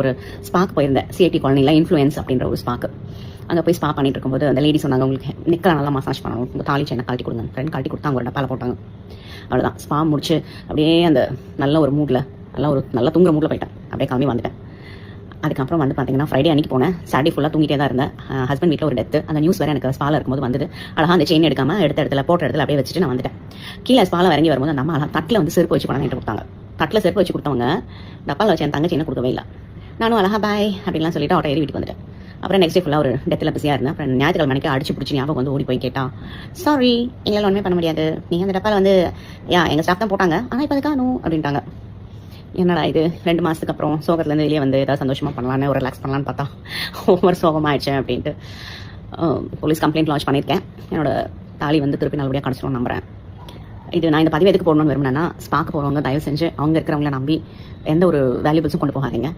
ஒரு ஸ்பாக்கு போயிருந்தேன், சிஐடி காலனியில் இன்ஃப்ளூயன்ஸ் அப்படின்ற ஒரு ஸ்பாக்கு. அங்கே போய் ஸ்பா பண்ணிட்டு இருக்கும்போது அந்த லேடி சொன்னாங்க, உங்களுக்கு நிற்க நல்லா மசாஜ் பண்ணணும், உங்கள் தாலி செயினை கழட்டி கொடுங்க. ஃப்ரெண்ட் கழட்டி கொடுத்தா அவங்க ஒரு டப்பாவில் போட்டாங்க. அவ்வளோதான், ஸ்பா முடிச்சு அப்படியே அந்த நல்ல ஒரு மூடில் நல்லா தூங்குற மூடில் போயிட்டேன். அப்படியே கிளம்பி வந்துட்டேன். அதுக்கப்புறம் வந்து பார்த்தீங்கன்னா ஃப்ரைடே அன்றைக்கி போனேன். சாட்டர்டே ஃபுல்லாக தூங்கிட்டே தான் இருந்தேன். ஹஸ்பண்ட் வீட்டில் ஒரு டெத்து. அந்த நியூஸ் வேறு எனக்கு ஸ்பாவில் இருக்கும்போது வந்தது. அழகாக அந்த செயின் எடுக்காமல் எடுத்த இடத்துல போட்ட இடத்துல அப்படியே வச்சுட்டு நான் வந்துட்டேன். கீழே ஸ்பாவில் இறங்கி வரும்போது அந்த அம்மா தட்டில் வந்து செருப்பு வச்சு கொண்டாந்து கொடுத்தாங்க. தட்டில் செருப்பு வச்சு கொடுத்தவங்க டப்பாவில் வச்சு என் தங்கச்சி என்ன கொடுக்கவே இல்லை. நானும் அழகா பாய் அப்படின்லாம் சொல்லிட்டு அவட்ட ஏறி வீட்டுக்கு வந்துட்டேன். அப்புறம் நெக்ஸ்ட் டே ஃபுல்லாக ஒரு டெத்தில் பிஸியாக இருந்தேன். அப்புறம் ஞாயிற்றுக்கிழமை மணிக்கு அடிச்சு பிடிச்சி ஞாபகம் வந்து ஓடி போய் கேட்டா, சாரி எங்களால் ஒன்றுமே பண்ண முடியாது, நீங்கள் அந்த டப்பாவில் வந்து எங்கள் ஸ்டாஃப் தான் போட்டாங்க, ஆனால் இப்போ அது காணும் அப்படின்ட்டாங்க. என்னடா இது 2 மாதத்துக்கு அப்புறம் சோகத்துலேருந்து வெளியே வந்து ஏதாவது சந்தோஷமாக பண்ணலான்னு ஒரு ரிலாக்ஸ் பண்ணலான்னு பார்த்தா ஒவ்வொரு சோகமாகிடுச்சேன் அப்படின்ட்டு போலீஸ் கம்ப்ளைண்ட் லான்ச் பண்ணியிருக்கேன். என்னோட தாலி வந்து திருப்பி நல்லபடியாக கிடச்சிடும்னு நம்புகிறேன். இது நான் இந்த பதிவு எதுக்கு போடணும்னு விரும்பினேன்னா, ஸ்பாக்கு போகிறவங்க தயவு செஞ்சு அவங்க இருக்கிறவங்கள நம்பி எந்த ஒரு வேல்யூபிள்ஸும் கொண்டு போகாதீங்க.